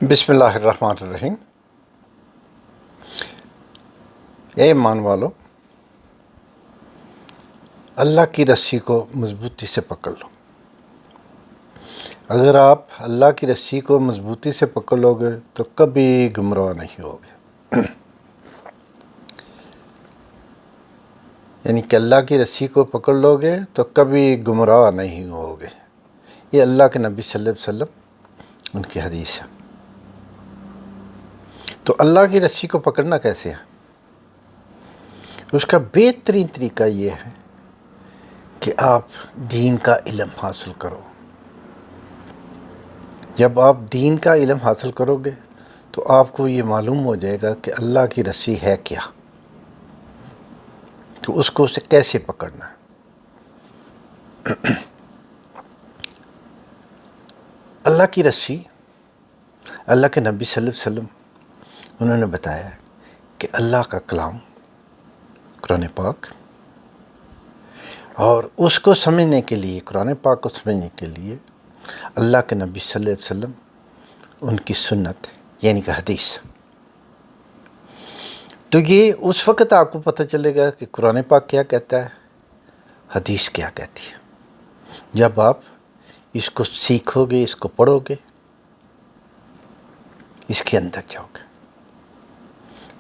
بسم اللہ الرحمن الرحیم۔ اے ایمان والو، اللہ کی رسی کو مضبوطی سے پکڑ لو۔ اگر آپ اللہ کی رسی کو مضبوطی سے پکڑ لو گے تو کبھی گمراہ نہیں ہوگے۔ یعنی کہ اللہ کی رسی کو پکڑ لو گے تو کبھی گمراہ نہیں ہوگے۔ یہ اللہ کے نبی صلی اللہ علیہ وسلم ان کی حدیث ہے۔ تو اللہ کی رسی کو پکڑنا کیسے ہے؟ اس کا بہترین طریقہ یہ ہے کہ آپ دین کا علم حاصل کرو۔ جب آپ دین کا علم حاصل کرو گے تو آپ کو یہ معلوم ہو جائے گا کہ اللہ کی رسی ہے کیا، تو اس کو اسے کیسے پکڑنا ہے۔ اللہ کی رسی، اللہ کے نبی صلی اللہ علیہ وسلم انہوں نے بتایا کہ اللہ کا کلام قرآن پاک، اور اس کو سمجھنے کے لیے، قرآن پاک کو سمجھنے کے لیے اللہ کے نبی صلی اللہ علیہ وسلم ان کی سنت یعنی کہ حدیث۔ تو یہ اس وقت آپ کو پتہ چلے گا کہ قرآن پاک کیا کہتا ہے، حدیث کیا کہتی ہے، جب آپ اس کو سیکھو گے، اس کو پڑھو گے، اس کے اندر جاؤ گے۔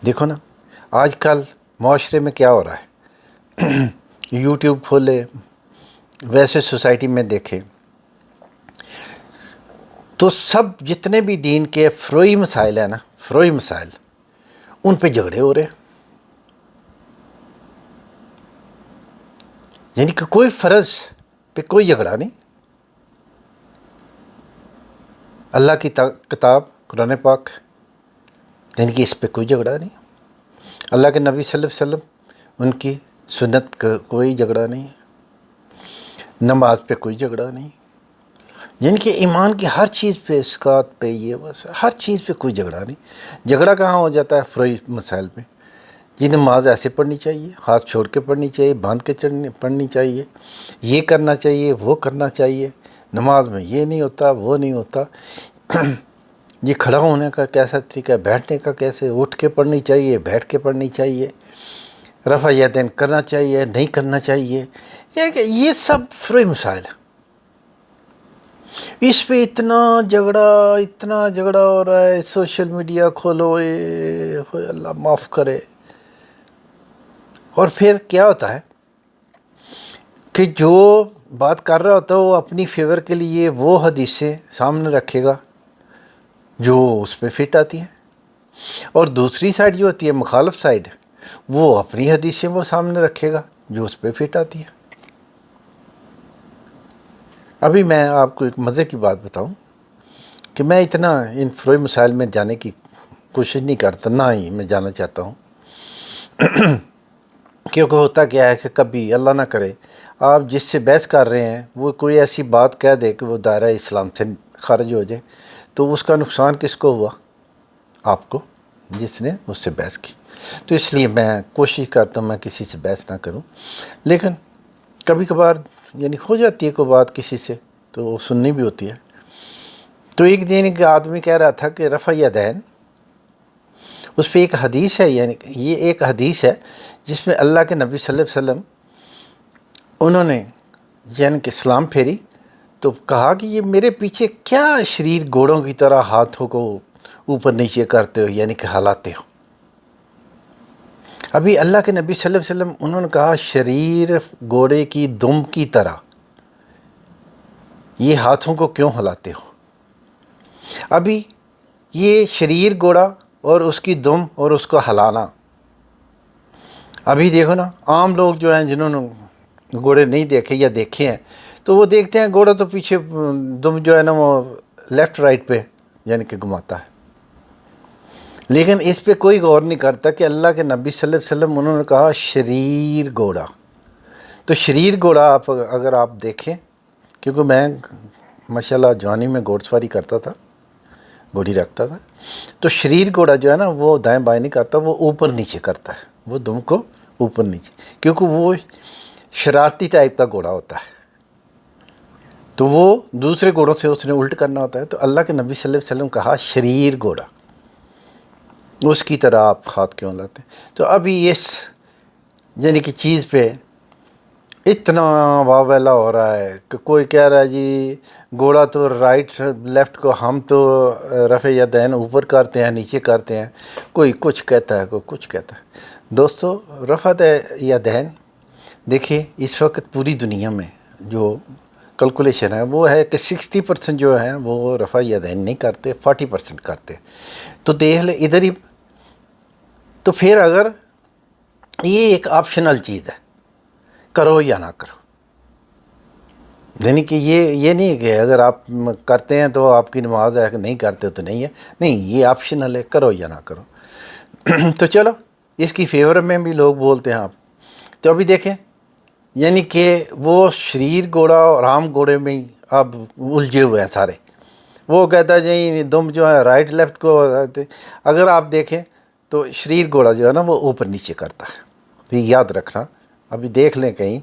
دیکھو نا، آج کل معاشرے میں کیا ہو رہا ہے، یوٹیوب کھولے، ویسے سوسائٹی میں دیکھیں تو سب جتنے بھی دین کے فروئی مسائل ہیں نا، فروئی مسائل، ان پہ جھگڑے ہو رہے ہیں۔ یعنی کہ کوئی فرض پہ کوئی جھگڑا نہیں، اللہ کی کتاب قرآن پاک، یعنی کہ اس پہ کوئی جھگڑا نہیں۔ اللہ کے نبی صلی اللہ علیہ وسلم ان کی سنت کا کوئی جھگڑا نہیں، نماز پہ کوئی جھگڑا نہیں، یعنی کہ ایمان کی ہر چیز پہ، اسقات پہ، یہ بس ہر چیز پہ کوئی جھگڑا نہیں۔ جھگڑا کہاں ہو جاتا ہے؟ فروئی مسائل پہ۔ یہ نماز ایسے پڑھنی چاہیے، ہاتھ چھوڑ کے پڑھنی چاہیے، باندھ کے پڑھنی چاہیے، یہ کرنا چاہیے، وہ کرنا چاہیے، نماز میں یہ نہیں ہوتا، وہ نہیں ہوتا، یہ کھڑا ہونے کا کیسا طریقہ ہے، بیٹھنے کا کیسے، اٹھ کے پڑھنی چاہیے، بیٹھ کے پڑھنی چاہیے، رفع یدین کرنا چاہیے، نہیں کرنا چاہیے، یہ سب فروئی مسائل ہیں۔ اس پہ اتنا جھگڑا ہو رہا ہے، سوشل میڈیا کھولو، اللہ معاف کرے۔ اور پھر کیا ہوتا ہے کہ جو بات کر رہا ہوتا ہے وہ اپنی فیور کے لیے وہ حدیثیں سامنے رکھے گا جو اس پہ فٹ آتی ہیں، اور دوسری سائڈ جو ہوتی ہے مخالف سائڈ، وہ اپنی حدیثیں وہ سامنے رکھے گا جو اس پہ فٹ آتی ہے۔ ابھی میں آپ کو ایک مزے کی بات بتاؤں کہ میں اتنا ان فروئی مسائل میں جانے کی کوشش نہیں کرتا، نہ ہی میں جانا چاہتا ہوں، کیونکہ ہوتا کیا ہے کہ کبھی اللہ نہ کرے آپ جس سے بحث کر رہے ہیں وہ کوئی ایسی بات کہہ دے کہ وہ دائرہ اسلام سے خارج ہو جائے، تو اس کا نقصان کس کو ہوا؟ آپ کو، جس نے اس سے بحث کی۔ تو اس لیے میں کوشش کرتا ہوں میں کسی سے بحث نہ کروں، لیکن کبھی کبھار یعنی ہو جاتی ہے کوئی بات کسی سے تو وہ سننی بھی ہوتی ہے۔ تو ایک دن ایک آدمی کہہ رہا تھا کہ رفع یدین، اس پہ ایک حدیث ہے، یعنی یہ ایک حدیث ہے جس میں اللہ کے نبی صلی اللہ علیہ وسلم انہوں نے یعنی کہ سلام پھیری تو کہا کہ یہ میرے پیچھے کیا شریر گھوڑوں کی طرح ہاتھوں کو اوپر نیچے کرتے ہو، یعنی کہ ہلاتے ہو۔ ابھی اللہ کے نبی صلی اللہ علیہ وسلم انہوں نے کہا شریر گھوڑے کی دم کی طرح، یہ ہاتھوں کو کیوں ہلاتے ہو؟ ابھی یہ شریر گھوڑا اور اس کی دم اور اس کو ہلانا، ابھی دیکھو نا عام لوگ جو ہیں جنہوں نے گھوڑے نہیں دیکھے یا دیکھے ہیں تو وہ دیکھتے ہیں گھوڑا تو پیچھے دم جو ہے نا وہ لیفٹ رائٹ پہ یعنی کہ گھماتا ہے، لیکن اس پہ کوئی غور نہیں کرتا کہ اللہ کے نبی صلی اللہ علیہ وسلم انہوں نے کہا شریر گھوڑا۔ تو شریر گھوڑا آپ اگر آپ دیکھیں، کیونکہ میں ماشاءاللہ جوانی میں گھوڑ سواری کرتا تھا، گھوڑی رکھتا تھا، تو شریر گھوڑا جو ہے نا وہ دائیں بائیں نہیں کرتا، وہ اوپر نیچے کرتا ہے، وہ دم کو اوپر نیچے، کیونکہ وہ شرارتی ٹائپ کا گھوڑا ہوتا ہے۔ تو وہ دوسرے گھوڑوں سے اس نے الٹ کرنا ہوتا ہے. تو اللہ کے نبی صلی اللہ علیہ وسلم کہا شریر گھوڑا اس کی طرح آپ ہاتھ کیوں لاتے ہیں؟ تو ابھی اس یعنی کہ چیز پہ اتنا واویلا ہو رہا ہے کہ کوئی کہہ رہا ہے جی گھوڑا تو رائٹ لیفٹ کو ہم تو رفع یدین اوپر کرتے ہیں نیچے کرتے ہیں، کوئی کچھ کہتا ہے کوئی کچھ کہتا ہے. دوستو رفع یدین دیکھیے اس وقت پوری دنیا میں جو کیلکولیشن ہے وہ ہے کہ 60% جو ہیں وہ رفع یدین نہیں کرتے، 40% کرتے. تو دیکھ لیں ادھر ہی. تو پھر اگر یہ ایک آپشنل چیز ہے، کرو یا نہ کرو، یعنی کہ یہ نہیں کہ اگر آپ کرتے ہیں تو آپ کی نماز ہے، کہ نہیں کرتے تو نہیں ہے، نہیں، یہ آپشنل ہے، کرو یا نہ کرو. تو چلو اس کی فیور میں بھی لوگ بولتے ہیں آپ. تو ابھی دیکھیں یعنی کہ وہ شریر گھوڑا اور عام گھوڑے میں ہی اب الجھے ہوئے ہیں سارے. وہ کہتا ہے جی تم جو ہے رائٹ لیفٹ کو، اگر آپ دیکھیں تو شریر گھوڑا جو ہے نا وہ اوپر نیچے کرتا ہے. تو یہ یاد رکھنا. ابھی دیکھ لیں کہیں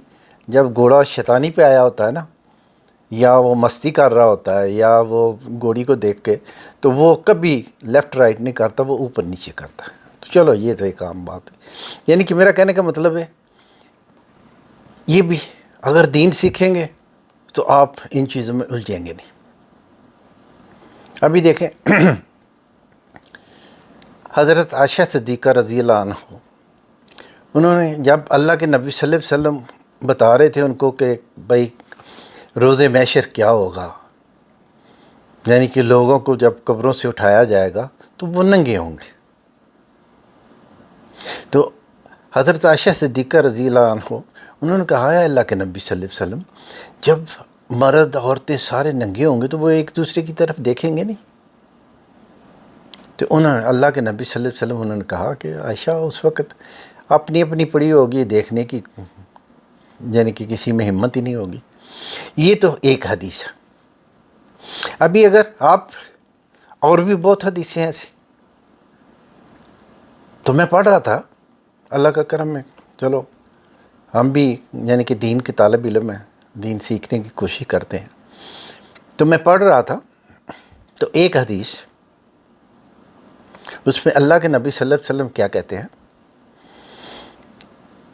جب گھوڑا شیطانی پہ آیا ہوتا ہے نا، یا وہ مستی کر رہا ہوتا ہے، یا وہ گھوڑی کو دیکھ کے، تو وہ کبھی لیفٹ رائٹ نہیں کرتا، وہ اوپر نیچے کرتا ہے. تو چلو یہ تو ایک عام بات ہے. یعنی کہ میرا کہنے کا مطلب ہے یہ بھی اگر دین سیکھیں گے تو آپ ان چیزوں میں الجھیں گے نہیں. ابھی دیکھیں حضرت عائشہ صدیقہ رضی اللہ عنہ، انہوں نے جب اللہ کے نبی صلی اللہ علیہ وسلم بتا رہے تھے ان کو کہ بھائی روز محشر کیا ہوگا، یعنی کہ لوگوں کو جب قبروں سے اٹھایا جائے گا تو وہ ننگے ہوں گے. تو حضرت عائشہ صدیقہ رضی اللہ عنہ انہوں نے کہا ہے اللہ کے نبی صلی اللہ علیہ وسلم جب مرد عورتیں سارے ننگے ہوں گے تو وہ ایک دوسرے کی طرف دیکھیں گے نہیں. تو انہوں نے اللہ کے نبی صلی اللہ علیہ وسلم انہوں نے کہا کہ عائشہ اس وقت اپنی اپنی پڑی ہوگی دیکھنے کی، یعنی کہ کسی میں ہمت ہی نہیں ہوگی. یہ تو ایک حدیث ہے. ابھی اگر آپ اور بھی بہت حدیثیں ہیں ایسی. تو میں پڑھ رہا تھا اللہ کا کرم میں، چلو ہم بھی یعنی کہ دین کے طالب علم ہیں، دین سیکھنے کی کوشش کرتے ہیں. تو میں پڑھ رہا تھا تو ایک حدیث اس میں اللہ کے نبی صلی اللہ علیہ وسلم کیا کہتے ہیں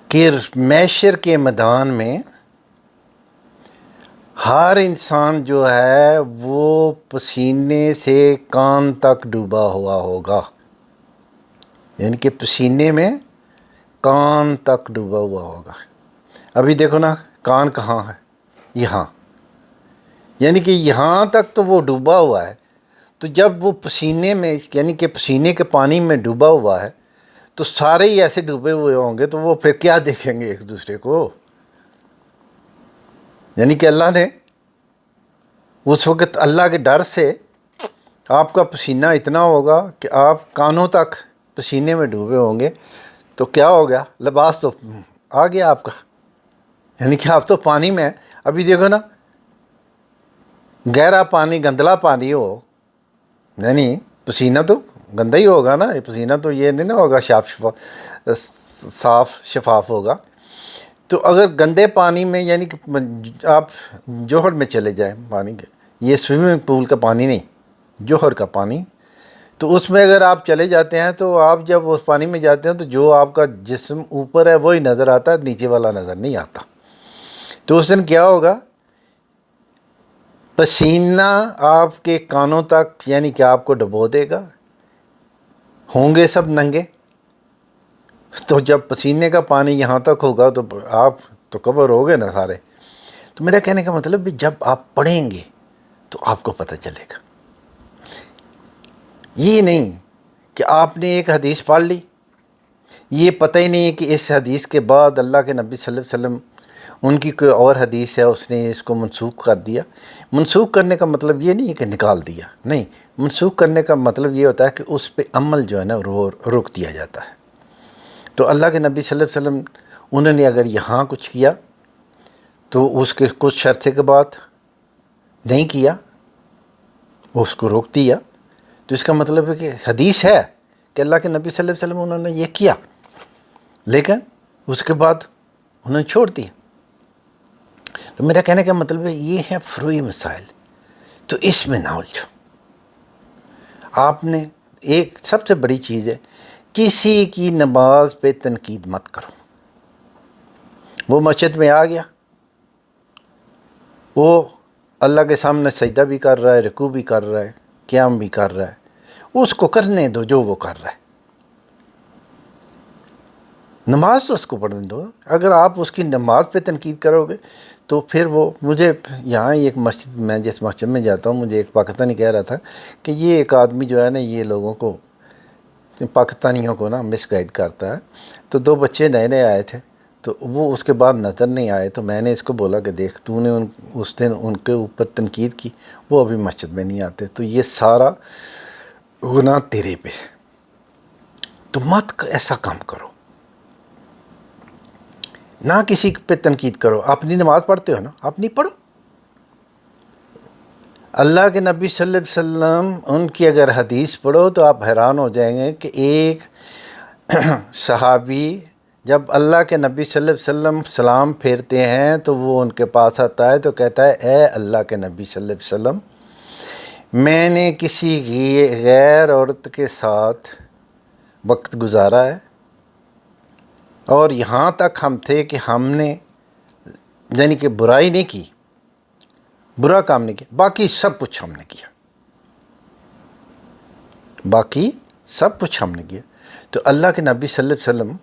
کہ محشر کے میدان میں ہر انسان جو ہے وہ پسینے سے کان تک ڈوبا ہوا ہوگا. یعنی کہ پسینے میں کان تک ڈوبا ہوا ہوگا. ابھی دیکھو نا کان کہاں ہے؟ یہاں، یعنی کہ یہاں تک تو وہ ڈوبا ہوا ہے. تو جب وہ پسینے میں یعنی کہ پسینے کے پانی میں ڈوبا ہوا ہے تو سارے ہی ایسے ڈوبے ہوئے ہوں گے، تو وہ پھر کیا دیکھیں گے ایک دوسرے کو؟ یعنی کہ اللہ نے اس وقت اللہ کے ڈر سے آپ کا پسینہ اتنا ہوگا کہ آپ کانوں تک پسینے میں ڈوبے ہوں گے. تو کیا ہو گیا؟ لباس تو آ گیا آپ کا، یعنی کہ آپ تو پانی میں. ابھی دیکھو نا گہرا پانی گندلا پانی ہو، یعنی پسینہ تو گندا ہی ہوگا نا. پسینہ تو یہ نہیں نا ہوگا صاف شفاف ہوگا. تو اگر گندے پانی میں یعنی کہ آپ جوہر میں چلے جائیں پانی کے، یہ سوئمنگ پول کا پانی نہیں، جوہر کا پانی، تو اس میں اگر آپ چلے جاتے ہیں تو آپ جب اس پانی میں جاتے ہیں تو جو آپ کا جسم اوپر ہے وہی نظر آتا ہے، نیچے والا نظر نہیں آتا. تو اس دن کیا ہوگا؟ پسینہ آپ کے کانوں تک یعنی کہ آپ کو ڈبو دے گا، ہوں گے سب ننگے. تو جب پسینے کا پانی یہاں تک ہوگا تو آپ تو کور ہو گئے نا سارے. تو میرا کہنے کا مطلب بھی جب آپ پڑھیں گے تو آپ کو پتہ چلے گا. یہ نہیں کہ آپ نے ایک حدیث پڑھ لی، یہ پتہ ہی نہیں ہے کہ اس حدیث کے بعد اللہ کے نبی صلی اللہ علیہ وسلم ان کی کوئی اور حدیث ہے اس نے اس کو منسوخ کر دیا. منسوخ کرنے کا مطلب یہ نہیں ہے کہ نکال دیا، نہیں، منسوخ کرنے کا مطلب یہ ہوتا ہے کہ اس پہ عمل جو ہے نا وہ روک دیا جاتا ہے. تو اللہ کے نبی صلی اللہ علیہ وسلم انہوں نے اگر یہاں کچھ کیا تو اس کے کچھ عرصے کے بعد نہیں کیا، اس کو روک دیا، تو اس کا مطلب ہے کہ حدیث ہے کہ اللہ کے نبی صلی اللہ علیہ وسلم انہوں نے یہ کیا، لیکن اس کے بعد انہوں نے چھوڑ دیا. تو میرا کہنے کا مطلب ہے یہ ہے فروئی مسائل، تو اس میں نہ الجھو۔ آپ نے ایک سب سے بڑی چیز ہے، کسی کی نماز پہ تنقید مت کرو۔ وہ مسجد میں آ گیا، وہ اللہ کے سامنے سجدہ بھی کر رہا ہے، رکوع بھی کر رہا ہے، قیام بھی کر رہا ہے، اس کو کرنے دو جو وہ کر رہا ہے، نماز تو اس کو پڑھنے دو۔ اگر آپ اس کی نماز پہ تنقید کرو گے تو پھر وہ مجھے یہاں ایک مسجد، میں جس مسجد میں جاتا ہوں، مجھے ایک پاکستانی کہہ رہا تھا کہ یہ ایک آدمی جو ہے نا یہ لوگوں کو، پاکستانیوں کو نا مس گائیڈ کرتا ہے۔ تو دو بچے نئے نئے آئے تھے تو وہ اس کے بعد نظر نہیں آئے، تو میں نے اس کو بولا کہ دیکھ تو نے اس دن ان کے اوپر تنقید کی، وہ ابھی مسجد میں نہیں آتے، تو یہ سارا گناہ تیرے پہ ہے، تو مت ایسا کام کرو، نہ کسی پہ تنقید کرو۔ اپنی نماز پڑھتے ہو نا، اپنی پڑھو۔ اللہ کے نبی صلی اللہ علیہ وسلم، ان کی اگر حدیث پڑھو تو آپ حیران ہو جائیں گے کہ ایک صحابی جب اللہ کے نبی صلی اللہ علیہ وسلم سلام پھیرتے ہیں تو وہ ان کے پاس آتا ہے تو کہتا ہے اے اللہ کے نبی صلی اللہ علیہ وسلم، میں نے کسی غیر عورت کے ساتھ وقت گزارا ہے، اور یہاں تک ہم تھے کہ ہم نے یعنی کہ برائی نہیں کی، برا کام نہیں کیا، باقی سب کچھ ہم نے کیا، باقی سب کچھ ہم نے کیا۔ تو اللہ کے نبی صلی اللہ علیہ وسلم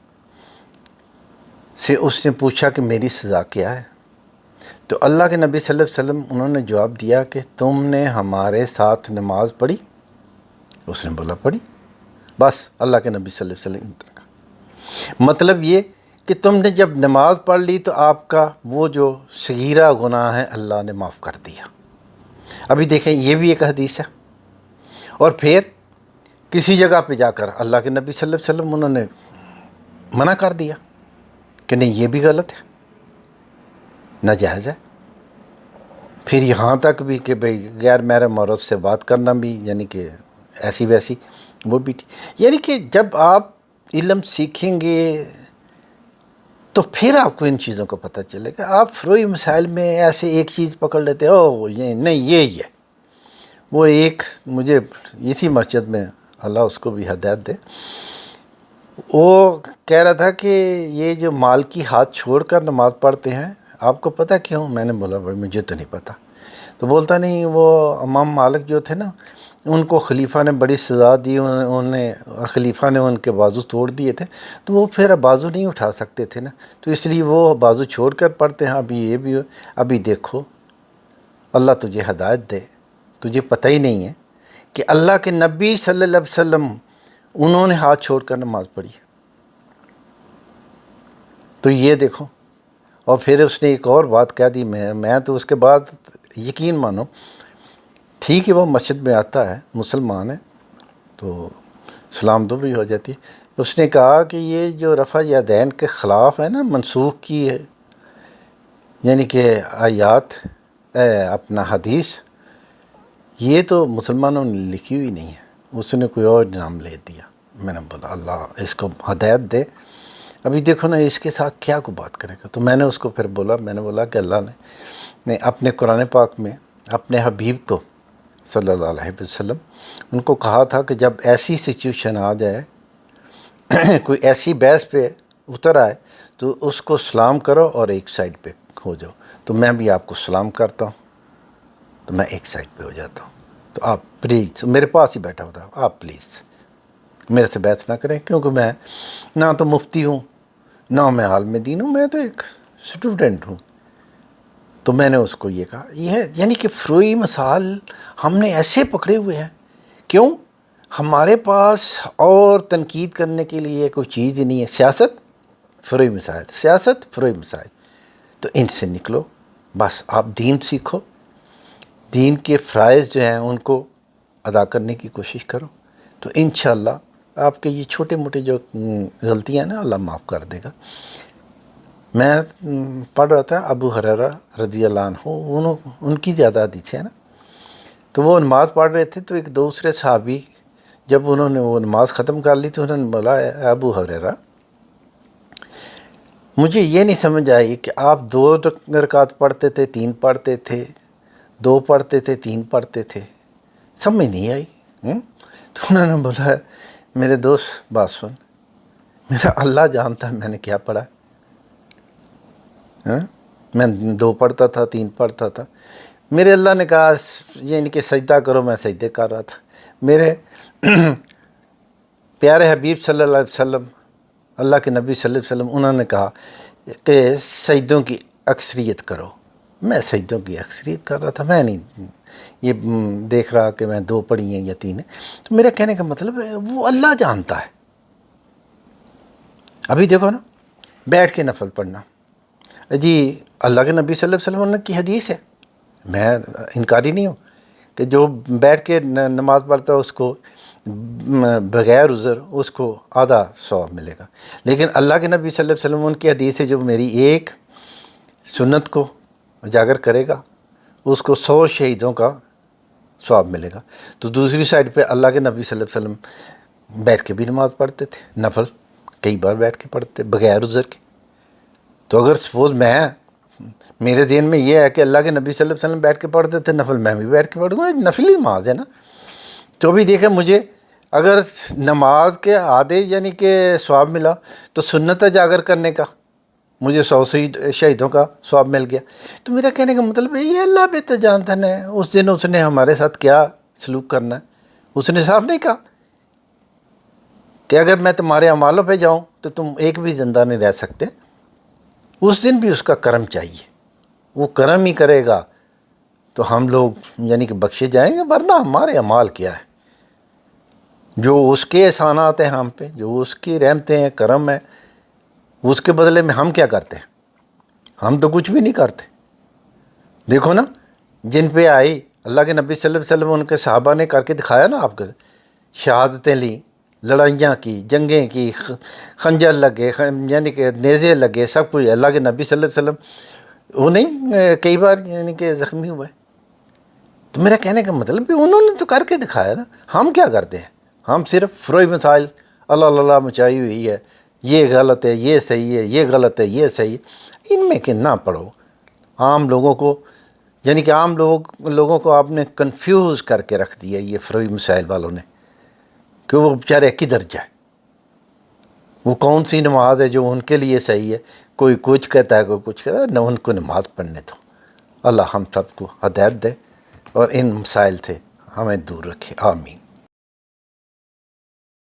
سے اس نے پوچھا کہ میری سزا کیا ہے؟ تو اللہ کے نبی صلی اللہ علیہ وسلم انہوں نے جواب دیا کہ تم نے ہمارے ساتھ نماز پڑھی؟ اس نے بولا پڑھی۔ بس اللہ کے نبی صلی اللہ علیہ وسلم، مطلب یہ کہ تم نے جب نماز پڑھ لی تو آپ کا وہ جو صغیرہ گناہ ہے اللہ نے معاف کر دیا۔ ابھی دیکھیں یہ بھی ایک حدیث ہے۔ اور پھر کسی جگہ پہ جا کر اللہ کے نبی صلی اللہ علیہ وسلم انہوں نے منع کر دیا کہ نہیں یہ بھی غلط ہے، ناجائز ہے۔ پھر یہاں تک بھی کہ بھئی غیر محرم عورت سے بات کرنا بھی یعنی کہ ایسی ویسی وہ بھی یعنی کہ جب آپ علم سیکھیں گے تو پھر آپ کو ان چیزوں کا پتہ چلے گا۔ آپ فروئی مسائل میں ایسے ایک چیز پکڑ لیتے او یہ نہیں یہ وہ ایک مجھے اسی مسجد میں، اللہ اس کو بھی ہدایت دے، وہ کہہ رہا تھا کہ یہ جو مال کی ہاتھ چھوڑ کر نماز پڑھتے ہیں آپ کو پتہ کیوں؟ میں نے بولا بھائی مجھے تو نہیں پتہ۔ تو بولتا نہیں وہ امام مالک جو تھے نا ان کو خلیفہ نے بڑی سزا دی، خلیفہ نے ان کے بازو توڑ دیے تھے، تو وہ پھر بازو نہیں اٹھا سکتے تھے نا، تو اس لیے وہ بازو چھوڑ کر پڑھتے ہیں۔ ابھی یہ بھی ابھی دیکھو اللہ تجھے ہدایت دے، تجھے پتہ ہی نہیں ہے کہ اللہ کے نبی صلی اللہ علیہ وسلم انہوں نے ہاتھ چھوڑ کر نماز پڑھی، تو یہ دیکھو۔ اور پھر اس نے ایک اور بات کہہ دی، میں تو اس کے بعد یقین مانو، ٹھیک ہے وہ مسجد میں آتا ہے، مسلمان ہے تو سلام دو بھی ہو جاتی ہے۔ اس نے کہا کہ یہ جو رفع یدین کے خلاف ہے نا، منسوخ کی ہے یعنی کہ آیات اپنا حدیث، یہ تو مسلمانوں نے لکھی ہوئی نہیں ہے، اس نے کوئی اور نام لے دیا۔ میں نے بولا اللہ اس کو ہدایت دے۔ ابھی دیکھو نا اس کے ساتھ کیا کو بات کرے گا۔ تو میں نے اس کو پھر بولا، میں نے بولا کہ اللہ نے اپنے قرآن پاک میں اپنے حبیب کو صلی اللہ علیہ وسلم ان کو کہا تھا کہ جب ایسی سچویشن آ جائے، کوئی ایسی بحث پہ اتر آئے تو اس کو سلام کرو اور ایک سائڈ پہ ہو جاؤ۔ تو میں بھی آپ کو سلام کرتا ہوں تو میں ایک سائڈ پہ ہو جاتا ہوں، تو آپ پلیز، میرے پاس ہی بیٹھا ہوتا آپ پلیز میرے سے بحث نہ کریں، کیونکہ میں نہ تو مفتی ہوں نہ میں عالم دین ہوں، میں تو ایک اسٹوڈنٹ ہوں۔ تو میں نے اس کو یہ کہا، یہ ہے یعنی کہ فروئی مسائل ہم نے ایسے پکڑے ہوئے ہیں، کیوں؟ ہمارے پاس اور تنقید کرنے کے لیے کوئی چیز ہی نہیں ہے۔ سیاست فروئی مسائل، سیاست فروئی مسائل، تو ان سے نکلو، بس آپ دین سیکھو، دین کے فرائض جو ہیں ان کو ادا کرنے کی کوشش کرو، تو انشاءاللہ آپ کے یہ چھوٹے موٹے جو غلطیاں ہیں نا اللہ معاف کر دے گا۔ میں پڑھ رہا تھا ابو ہریرہ رضی اللہ عنہ، ان کی زیادہ حدیثیں ہیں نا، تو وہ نماز پڑھ رہے تھے تو ایک دوسرے صحابی جب انہوں نے وہ نماز ختم کر لی تو انہوں نے بولا اے ابو ہریرہ مجھے یہ نہیں سمجھ آئی کہ آپ 2 رکعت پڑھتے تھے، 3 پڑھتے تھے، 2 پڑھتے تھے، 3 پڑھتے تھے، سمجھ نہیں آئی۔ تو انہوں نے بولا میرے دوست بات سن، میرا اللہ جانتا ہے میں نے کیا پڑھا۔ میں 2 پڑھتا تھا، 3 پڑھتا تھا، میرے اللہ نے کہا یعنی کہ سجدہ کرو، میں سجدے کر رہا تھا۔ میرے پیارے حبیب صلی اللہ علیہ وسلم، اللہ کے نبی صلی اللہ علیہ وسلم، انہوں نے کہا کہ سجدوں کی اکثریت کرو، میں سجدوں کی اکثریت کر رہا تھا، میں نہیں یہ دیکھ رہا کہ میں 2 پڑھی ہیں یا 3 ہیں۔ تو میرا کہنے کا مطلب ہے وہ اللہ جانتا ہے۔ ابھی دیکھو نا، بیٹھ کے نفل پڑھنا، جی اللہ کے نبی صلی اللہ علیہ وسلم کی حدیث ہے، میں انکاری نہیں ہوں کہ جو بیٹھ کے نماز پڑھتا ہے اس کو بغیر عذر اس کو آدھا ثواب ملے گا، لیکن اللہ کے نبی صلی اللہ علیہ وسلم ان کی حدیث ہے جو میری ایک سنت کو اجاگر کرے گا اس کو 100 شہیدوں کا ثواب ملے گا۔ تو دوسری سائڈ پہ اللہ کے نبی صلی اللہ علیہ وسلم بیٹھ کے بھی نماز پڑھتے تھے، نفل کئی بار بیٹھ کے پڑھتے بغیر عذر کے۔ تو اگر سپوز میرے ذہن میں یہ ہے کہ اللہ کے نبی صلی اللہ علیہ وسلم بیٹھ کے پڑھتے تھے نفل، میں بھی بیٹھ کے پڑھوں گا، نفلی نماز ہے نا۔ تو بھی دیکھیں مجھے اگر نماز کے آدھے یعنی کہ ثواب ملا تو سنت اجاگر کرنے کا مجھے 100 شہیدوں کا ثواب مل گیا۔ تو میرا کہنے کا مطلب ہے یہ اللہ بہتر جانتا ہے اس دن اس نے ہمارے ساتھ کیا سلوک کرنا ہے۔ اس نے صاف نہیں کہا کہ اگر میں تمہارے اعمالوں پہ جاؤں تو تم ایک بھی زندہ نہیں رہ سکتے، اس دن بھی اس کا کرم چاہیے، وہ کرم ہی کرے گا تو ہم لوگ یعنی کہ بخشے جائیں گے، ورنہ ہمارے اعمال کیا ہے، جو اس کے احسانات ہیں ہم پہ، جو اس کی رحمتیں ہیں، کرم ہے، اس کے بدلے میں ہم کیا کرتے ہیں؟ ہم تو کچھ بھی نہیں کرتے۔ دیکھو نا جن پہ آئی اللہ کے نبی صلی اللہ علیہ وسلم ان کے صحابہ نے کر کے دکھایا نا، آپ کے شہادتیں لی، لڑائیاں کی، جنگیں کی، خنجر لگے، یعنی کہ نیزے لگے، سب کچھ۔ اللہ کے نبی صلی اللہ علیہ وسلم وہ نہیں کئی بار یعنی کہ زخمی ہوئے۔ تو میرا کہنے کا مطلب بھی انہوں نے تو کر کے دکھایا نا، ہم کیا کرتے ہیں؟ ہم صرف فروئی مسائل اللہ اللہ مچائی ہوئی ہے، یہ غلط ہے، یہ صحیح ہے، یہ غلط ہے، یہ صحیح ہے، ان میں کہ نہ پڑھو۔ عام لوگوں کو یعنی کہ عام لوگوں کو آپ نے کنفیوز کر کے رکھ دیا یہ فروئی مسائل والوں نے، کہ وہ بیچارے کدھر جائے، وہ کون سی نماز ہے جو ان کے لیے صحیح ہے، کوئی کچھ کہتا ہے کوئی کچھ کہتا ہے، نہ ان کو نماز پڑھنے دو۔ اللہ ہم سب کو ہدایت دے اور ان مسائل سے ہمیں دور رکھے، آمین۔